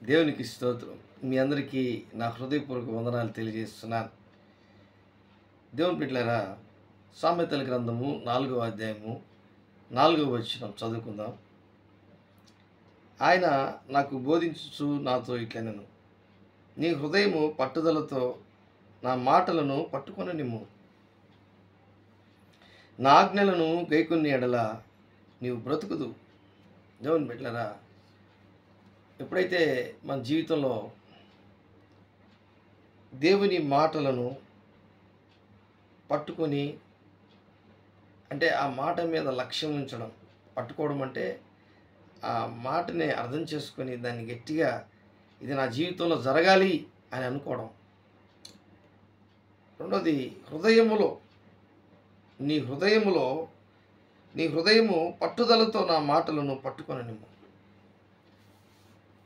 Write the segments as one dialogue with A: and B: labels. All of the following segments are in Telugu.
A: దేవునికి స్తోత్రం. మీ అందరికీ నా హృదయపూర్వక వందనాలు తెలియజేస్తున్నాను. దేవుని బిడ్డలారా, సామెతల గ్రంథము 4వ అధ్యాయము 4వ వచనం చదువుకుందాం. ఆయన నాకు బోధించుచు నాతో ఇట్లనెను, నీ హృదయము పట్టుదలతో నా మాటలను పట్టుకొననిమ్ము. నా ఆజ్ఞలను గైకొన్న ఎడల నీవు బ్రతుకుదు. దేవుని బిడ్డలారా, ఎప్పుడైతే మన జీవితంలో దేవుని మాటలను పట్టుకొని, అంటే ఆ మాట మీద లక్ష్యం ఉంచడం, పట్టుకోవడం అంటే ఆ మాటని అర్థం చేసుకొని దాన్ని గట్టిగా ఇది నా జీవితంలో జరగాలి అని అనుకోవడం. రెండోది, నీ హృదయము పట్టుదలతో నా మాటలను పట్టుకొననిమ్ము.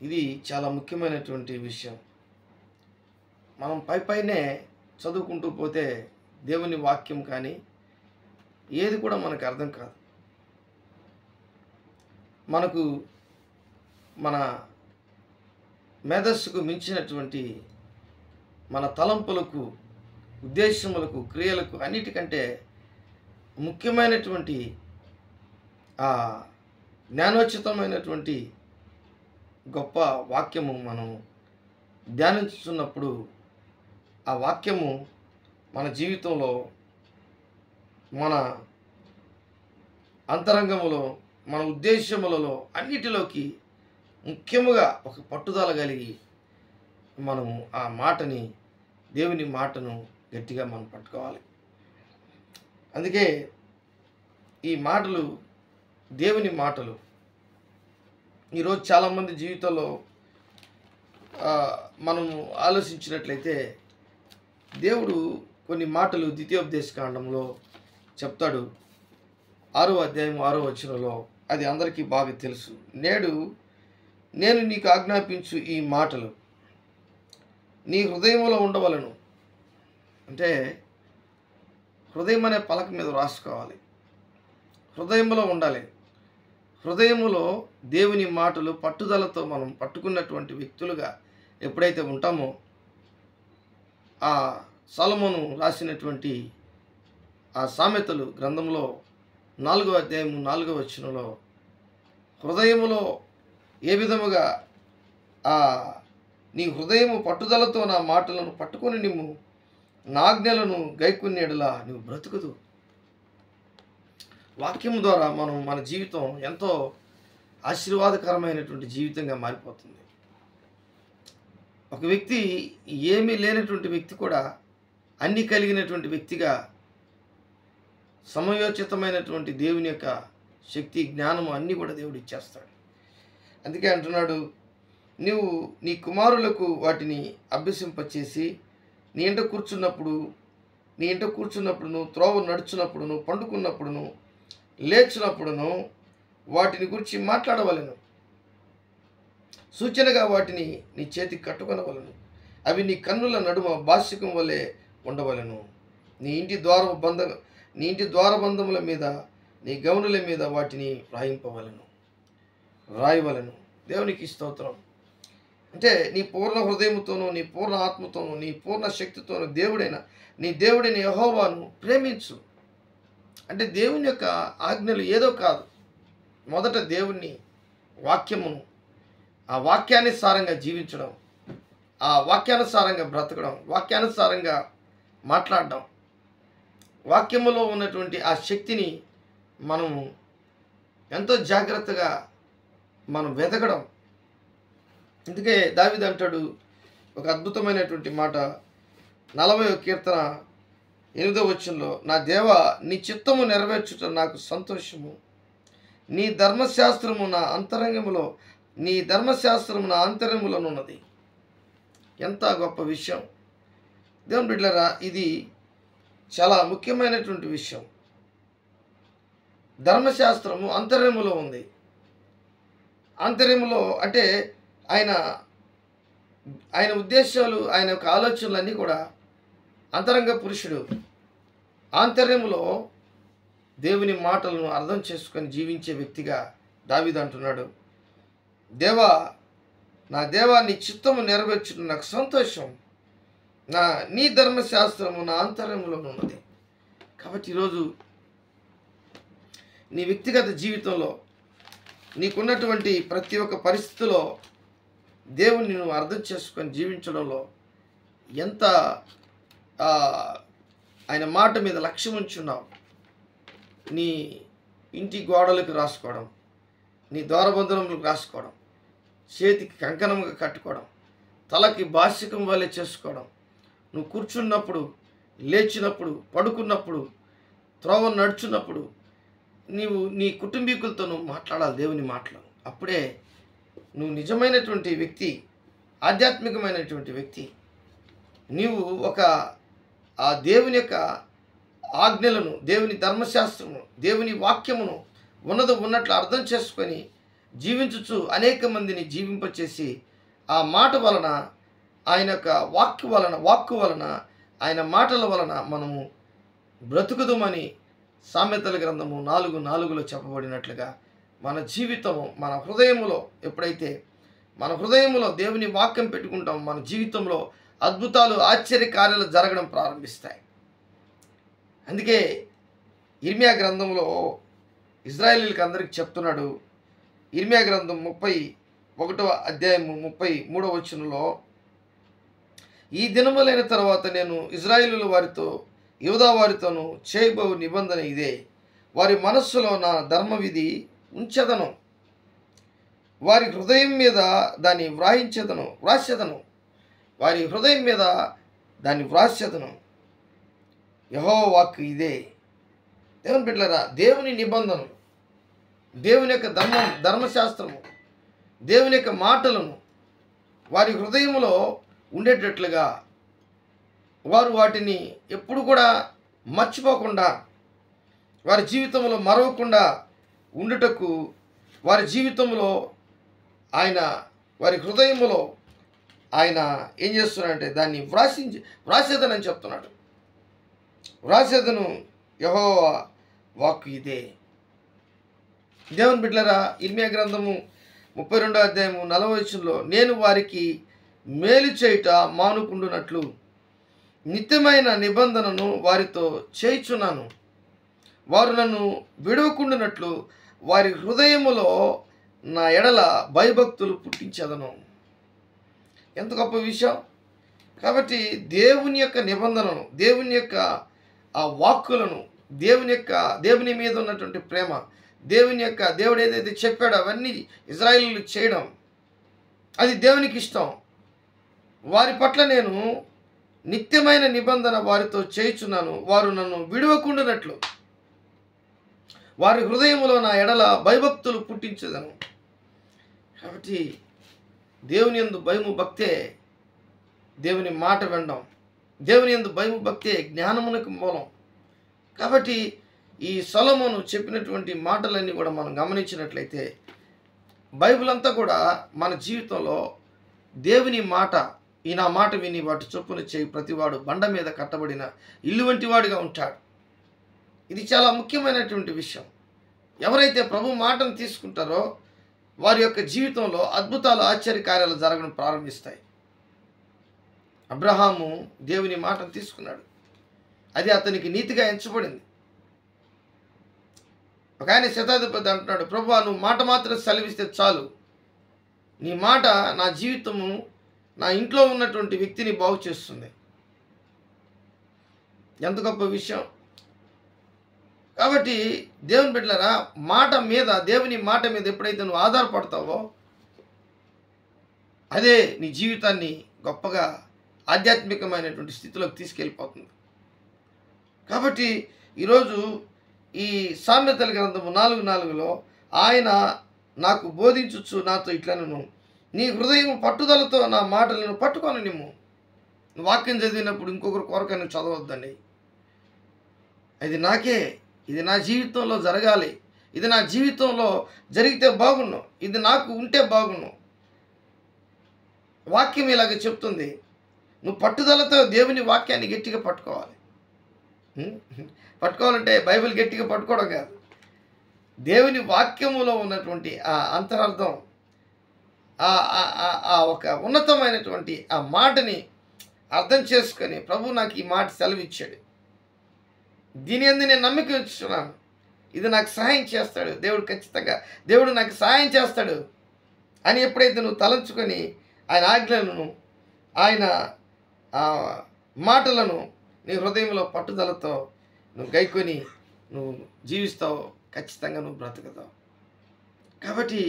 A: ఇది చాలా ముఖ్యమైనటువంటి విషయం. మనం పైనే చదువుకుంటూ పోతే దేవుని వాక్యం కానీ ఏది కూడా మనకు అర్థం కాదు. మనకు మన మేధస్సుకు మించినటువంటి మన తలంపులకు, ఉద్దేశములకు, క్రియలకు అన్నిటికంటే ముఖ్యమైనటువంటి ఆ జ్ఞానోచితమైనటువంటి గొప్ప వాక్యము మనం ధ్యానించుతున్నప్పుడు ఆ వాక్యము మన జీవితంలో, మన అంతరంగములో, మన ఉద్దేశములలో అన్నిటిలోకి ముఖ్యముగా ఒక పట్టుదల కలిగి మనము ఆ మాటని, దేవుని మాటను గట్టిగా మనం పట్టుకోవాలి. అందుకే ఈ మాటలు దేవుని మాటలు ఈరోజు చాలామంది జీవితంలో మనము ఆలోచించినట్లయితే దేవుడు కొన్ని మాటలు ద్వితీయోపదేశకాండంలో చెప్తాడు. 6వ అధ్యాయం 6వ వచనంలో, అది అందరికీ బాగా తెలుసు. నేను నీకు ఆజ్ఞాపించు ఈ మాటలు నీ హృదయంలో ఉండవలను. అంటే హృదయం అనే పలక మీద రాసుకోవాలి, హృదయంలో ఉండాలి. హృదయములో దేవుని మాటలు పట్టుదలతో మనం పట్టుకున్నటువంటి వ్యక్తులుగా ఎప్పుడైతే ఉంటామో, ఆ సొలొమోను రాసినటువంటి ఆ సామెతలు గ్రంథంలో 4వ అధ్యాయము 4వ వచనంలో, హృదయములో ఏ విధముగా నీ హృదయము పట్టుదలతో నా మాటలను పట్టుకొని నిమ్ము, నా ఆజ్ఞలను గైకొన్న యెడల నువ్వు బ్రతుకుదు. వాక్యం ద్వారా మన జీవితం ఎంతో ఆశీర్వాదకరమైనటువంటి జీవితంగా మారిపోతుంది. ఒక వ్యక్తి ఏమీ లేనటువంటి వ్యక్తి కూడా అన్నీ కలిగినటువంటి వ్యక్తిగా, సమయోచితమైనటువంటి దేవుని యొక్క శక్తి, జ్ఞానము అన్నీ కూడా దేవుడు ఇచ్చేస్తాడు. అందుకే అంటున్నాడు, నీవు నీ కుమారులకు వాటిని అభ్యసింపచేసి నీ ఇంట కూర్చున్నప్పుడును, త్రోవ నడుచున్నప్పుడును, పండుకున్నప్పుడును, లేచినప్పుడును వాటిని గురించి మాట్లాడవలెను. సూచనగా వాటిని నీ చేతికి కట్టుకొనవలను. అవి నీ కన్నుల నడుమ భాష్యకం వలె ఉండవలను. నీ ఇంటి ద్వారబంధముల మీద, నీ గౌనుల మీద వాటిని రాయవలను. దేవునికి స్తోత్రం. అంటే నీ పూర్ణ హృదయముతోనూ, నీ పూర్ణ ఆత్మతోనూ, నీ పూర్ణ శక్తితోనూ నీ దేవుడైన యెహోవాను ప్రేమించు. అంటే దేవుని యొక్క ఆజ్ఞలు ఏదో కాదు. మొదట దేవుని వాక్యమును, ఆ వాక్యానుసారంగా జీవించడం, ఆ వాక్యానుసారంగా బ్రతకడం, వాక్యానుసారంగా మాట్లాడడం, వాక్యములో ఉన్నటువంటి ఆ శక్తిని మనము ఎంతో జాగ్రత్తగా మనం వెతకడం. అందుకే దావీదు అంటాడు ఒక అద్భుతమైనటువంటి మాట, 40వ కీర్తన 8వ వచనంలో, నా దేవా, నీ చిత్తము నెరవేర్చుట నాకు సంతోషము. నీ ధర్మశాస్త్రము నా అంతరంగములోనున్నది. ఎంత గొప్ప విషయం దేవుని బిడ్డలారా, ఇది చాలా ముఖ్యమైనటువంటి విషయం. ధర్మశాస్త్రము అంతర్యములో ఉంది. అంతర్యములో అంటే ఆయన ఉద్దేశాలు, ఆయన యొక్క ఆలోచనలన్నీ కూడా అంతరంగ పురుషుడు ఆంతర్యములో దేవుని మాటలను అర్థం చేసుకొని జీవించే వ్యక్తిగా దావీదు అంటున్నాడు, దేవా, నా దేవా నీ చిత్తము నెరవేర్చుట నాకు సంతోషం. నీ ధర్మశాస్త్రము నా అంతరంలో ఉన్నది. కాబట్టి ఈరోజు నీ వ్యక్తిగత జీవితంలో నీకున్నటువంటి ప్రతి ఒక్క పరిస్థితిలో దేవుణ్ణి నువ్వు అర్థం చేసుకొని జీవించడంలో ఎంత ఆయన మాట మీద లక్ష్యం ఉంచున్నావు. నీ ఇంటి గోడలకు రాసుకోవడం, నీ ద్వారబంధనములకు రాసుకోవడం, చేతికి కంకణముగా కట్టుకోవడం, తలకి బాసికం వల్లే చేసుకోవడం, నువ్వు కూర్చున్నప్పుడు, లేచినప్పుడు, పడుకున్నప్పుడు, త్రోవ నడుచున్నప్పుడు నీవు నీ కుటుంబీకులతో నువ్వు మాట్లాడాలి దేవుని మాటలు. అప్పుడే నువ్వు నిజమైనటువంటి వ్యక్తి, ఆధ్యాత్మికమైనటువంటి వ్యక్తి. నీవు ఆ దేవుని యొక్క ఆజ్ఞలను, దేవుని ధర్మశాస్త్రమును, దేవుని వాక్యమును ఉన్నట్లు అర్థం చేసుకొని జీవించుచు అనేక మందిని జీవింపచేసి ఆ మాట వలన, ఆయన యొక్క వాక్కు వలన, ఆయన మాటల వలన మనము బ్రతుకుదుమని సామెతల గ్రంథము 4:4 చెప్పబడినట్లుగా మన జీవితము, మన హృదయములో ఎప్పుడైతే మన హృదయములో దేవుని వాక్యం పెట్టుకుంటాం, మన జీవితంలో అద్భుతాలు, ఆశ్చర్య కార్యాలు జరగడం ప్రారంభిస్తాయి. అందుకే ఇర్మియా గ్రంథంలో ఇజ్రాయేలీలకు అందరికీ చెప్తున్నాడు. ఇర్మియా గ్రంథం 31వ అధ్యాయము 33వ వచనంలో, ఈ దినములైన తర్వాత నేను ఇజ్రాయేలీల వారితో, యూదా వారితోనూ చేయబో నిబంధన ఇదే. వారి మనస్సులో నా ధర్మవిధి ఉంచెదను, వారి హృదయం మీద దాన్ని వ్రాసెదను, వారి హృదయం మీద దాన్ని వ్రాసెదను. యెహోవా వాక్కు ఇదే. దేవుని బిడ్డలారా, దేవుని నిబంధనలు, దేవుని యొక్క ధర్మశాస్త్రము, దేవుని యొక్క మాటలను వారి హృదయములో ఉండేటట్లుగా, వారు వాటిని ఎప్పుడు కూడా మర్చిపోకుండా, వారి జీవితంలో మరవకుండా ఉండుటకు, వారి జీవితంలో వారి హృదయములో ఆయన ఏం చేస్తున్నాడంటే దాన్ని వ్రాసేదనని చెప్తున్నాడు. వ్రాసేదను, యెహోవా వాక్కు ఇదే. దేవుని బిడ్డలారా, ఇర్మియా గ్రంథము 32వ అధ్యాయము 40వ వచనంలో, నేను వారికి మేలు చేయుట మానుకుండునట్లు నిత్యమైన నిబంధనను వారితో చేయుచున్నాను, వారు నన్ను విడవకుండునట్లు వారి హృదయములో నా ఎడల భయభక్తులు పుట్టించెదను. ఎంత గొప్ప విషయం. కాబట్టి యొక్క నిబంధనను, దేవుని యొక్క ఆ వాక్కులను, దేవుని మీద ఉన్నటువంటి ప్రేమ, దేవుడు ఏదైతే చెప్పాడో అవన్నీ ఇజ్రాయేలీలు చేయడం, అది దేవునికి ఇష్టం. వారి పట్ల నేను నిత్యమైన నిబంధన వారితో చేయుచున్నాను, వారు నన్ను విడవకుండునట్లు వారి హృదయములో నా ఎడల భయభక్తులు పుట్టించెదను. కాబట్టి దేవుని యందు భయము భక్తే దేవుని మాట వినడం, దేవుని యందు భయము భక్తే జ్ఞానమునకు మూలం. కాబట్టి ఈ సొలొమోను చెప్పినటువంటి మాటలన్నీ కూడా మనం గమనించినట్లయితే, బైబిల్ అంతా కూడా మన జీవితంలో దేవుని మాట, ఈ నా మాట విని వాటి చొప్పున చేయి ప్రతివాడు బండ మీద కట్టబడిన ఇల్లు వంటి వాడిగా ఉంటాడు. ఇది చాలా ముఖ్యమైనటువంటి విషయం. ఎవరైతే ప్రభు మాటను తీసుకుంటారో వారి యొక్క జీవితంలో అద్భుతాలు, ఆశ్చర్య కార్యాలు జరగడం ప్రారంభిస్తాయి. అబ్రహాము దేవుని మాటను తీసుకున్నాడు, అది అతనికి నీతిగా ఎంచబడింది. ఒక ఆయన శతాధిపతి అంటున్నాడు, ప్రభువా నువ్వు మాట మాత్రం సెలవిస్తే చాలు, నీ మాట నా జీవితము, నా ఇంట్లో ఉన్నటువంటి వ్యక్తిని బాగు చేస్తుంది. ఎంత గొప్ప విషయం. కాబట్టి దేవుని బిడ్డలారా, దేవుని మాట మీద ఎప్పుడైతే నువ్వు ఆధారపడతావో అదే నీ జీవితాన్ని గొప్పగా ఆధ్యాత్మికమైనటువంటి స్థితిలోకి తీసుకెళ్ళిపోతుంది. కాబట్టి ఈరోజు ఈ సామెతల గ్రంథము 4:4లో ఆయన నాకు బోధించుచు నాతో ఇట్లనను, నీ హృదయం పట్టుదలతో నా మాటలను పట్టుకొని నిమ్ము. వాక్యం చదివినప్పుడు ఇంకొకరి కొరకు నువ్వు చదవద్దండి. ఇది నా జీవితంలో జరగాలి, ఇది నా జీవితంలో జరిగితే బాగుండు, ఇది నాకు ఉంటే బాగుండు. వాక్యం ఇలాగ చెప్తుంది. నువ్వు పట్టుదలతో దేవుని వాక్యాన్ని గట్టిగా పట్టుకోవాలి. పట్టుకోవాలంటే బైబిల్ గట్టిగా పట్టుకోవడం కాదు, దేవుని వాక్యములో ఉన్నటువంటి ఆ అంతరార్థం, ఆ ఒక ఉన్నతమైనటువంటి ఆ మాటని అర్థం చేసుకొని ప్రభు నాకు ఈ మాట సెలవిచ్చాడు, దీని యందు నేను నమ్మిక ఉంచుతున్నాను, ఇది నాకు సహాయం చేస్తాడు దేవుడు, ఖచ్చితంగా దేవుడు నాకు సహాయం చేస్తాడు అని ఎప్పుడైతే నువ్వు తలంచుకొని ఆయన ఆజ్ఞలను, ఆయన మాటలను నీ హృదయంలో పట్టుదలతో నువ్వు గైకొని నువ్వు జీవిస్తావు, ఖచ్చితంగా నువ్వు బ్రతుకుతావు. కాబట్టి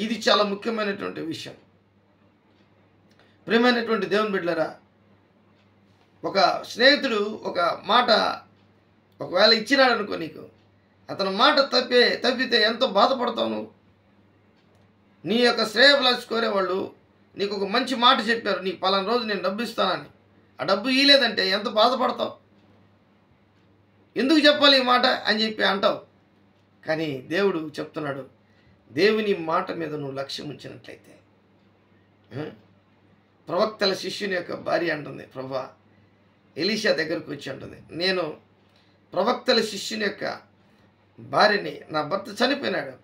A: ఇది చాలా ముఖ్యమైనటువంటి విషయం. ప్రియమైనటువంటి దేవుని బిడ్డలారా, ఒక స్నేహితుడు ఒక మాట ఒకవేళ ఇచ్చినాడు అనుకో, నీకు అతను మాట తప్పితే ఎంతో బాధపడతావు నువ్వు. నీ యొక్క శ్రేయభిలాషి కోరేవాళ్ళు నీకు ఒక మంచి మాట చెప్పారు, నీకు పలానా రోజు నేను డబ్బు ఇస్తానని, ఆ డబ్బు ఇవ్వలేదంటే ఎంత బాధపడతావు, ఎందుకు చెప్పాలి ఈ మాట అని చెప్పి అంటావు. కానీ దేవుడు చెప్తున్నాడు, దేవుని మాట మీద నువ్వు లక్ష్యం ఉంచినట్లయితే. ప్రవక్తల శిష్యుని యొక్క భార్య అంటుంది, ప్రభా, ఎలీషా దగ్గరకు వచ్చి అంటుంది, నేను ప్రవక్తల శిష్యుని యొక్క భార్యని, నా భర్త చనిపోయినాడు,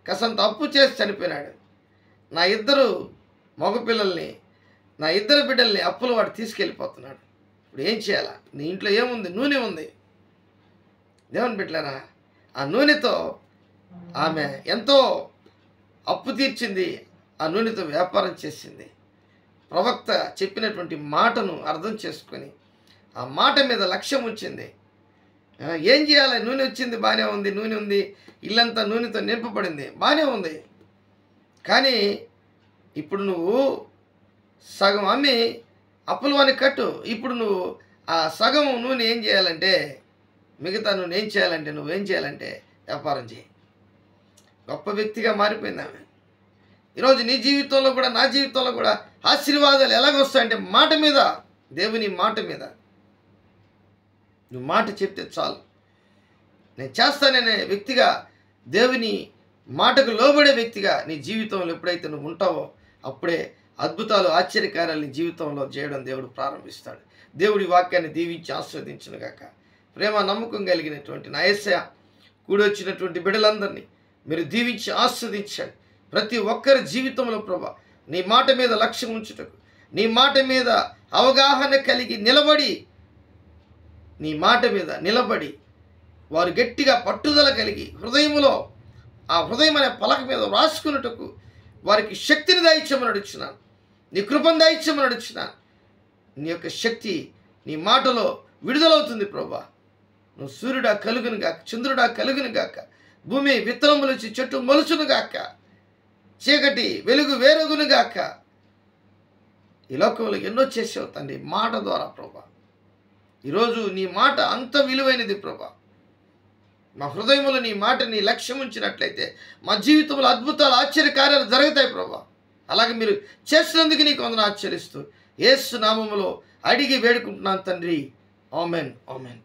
A: కసంత అప్పు చేసి చనిపోయినాడు, నా ఇద్దరు మగపిల్లల్ని, నా ఇద్దరు బిడ్డల్ని అప్పులు వాడు తీసుకెళ్ళిపోతున్నాడు, ఇప్పుడు ఏం చేయాలా? నీ ఇంట్లో ఏముంది? నూనె ఉంది. దేవుని బిడ్డలారా, ఆ నూనెతో ఆమె ఎంతో అప్పు తీర్చింది, ఆ నూనెతో వ్యాపారం చేసింది. ప్రవక్త చెప్పినటువంటి మాటను అర్థం చేసుకొని ఆ మాట మీద లక్ష్యం ఉంచింది. ఏం చేయాలి? నూనె వచ్చింది, బాగానే ఉంది, నూనె ఉంది, ఇల్లంతా నూనెతో నింపబడింది, బాగానే ఉంది. కానీ ఇప్పుడు నువ్వు సగం అమ్మి అప్పులు అని కట్టు. ఇప్పుడు నువ్వు ఆ సగం నూనె ఏం చేయాలంటే, మిగతా నూనె ఏం చేయాలంటే, నువ్వేం చేయాలంటే వ్యాపారం చేయి. గొప్ప వ్యక్తిగా మారిపోయింది ఆమె. ఈరోజు నీ జీవితంలో కూడా, నా జీవితంలో కూడా ఆశీర్వాదాలు ఎలాగొస్తాయంటే మాట మీద, దేవుని మాట మీద. నువ్వు మాట చెప్తే చాలు, నేను చేస్తాననే వ్యక్తిగా, దేవుని మాటకు లోబడే వ్యక్తిగా నీ జీవితంలో ఎప్పుడైతే నువ్వు ఉంటావో అప్పుడే అద్భుతాలు, ఆశ్చర్యకార్యాలు నీ జీవితంలో చేయడం దేవుడు ప్రారంభిస్తాడు. దేవుడి వాక్యాన్ని దీవించి ఆస్వాదించునుగాక. ప్రేమ నమ్మకం కలిగినటువంటి నా యేసయ్య కూడి వచ్చినటువంటి బిడ్డలందరినీ మీరు దీవించి ఆస్వాదించండి. ప్రతి ఒక్కరి జీవితంలో ప్రభా నీ మాట మీద లక్ష్యం ఉంచుటకు, నీ మాట మీద అవగాహన కలిగి నిలబడి, నీ మాట మీద నిలబడి వారు గట్టిగా పట్టుదల కలిగి హృదయంలో ఆ హృదయం అనే పలక మీద రాసుకున్నట్టుకు వారికి శక్తిని దయచేయమని అడుగుచున్నాను, నీ కృపను దయచేయమని అడుగుచున్నాను. నీ యొక్క శక్తి నీ మాటలో విడుదలవుతుంది ప్రభా. నువ్వు సూర్యుడా కలుగును గాక, చంద్రుడా కలుగును గాక, భూమి విత్తనములొచ్చి చెట్టు మొలుచును గాక, చీకటి వెలుగు వేరగును గాక. ఈ లోకంలో ఎన్నో చేసావు తండ్రి మాట ద్వారా ప్రభా. ఈరోజు నీ మాట అంత విలువైనది ప్రభా. మా హృదయంలో నీ మాట, నీ లక్ష్యం ఉంచినట్లయితే మా జీవితంలో అద్భుతాలు, ఆశ్చర్యకార్యాలు జరుగుతాయి ప్రభా. అలాగే మీరు చేసినందుకు నీకు వందనాలు ఆచరిస్తూ యేసు నామములో అడిగి వేడుకుంటున్నాను తండ్రి. Amen, amen.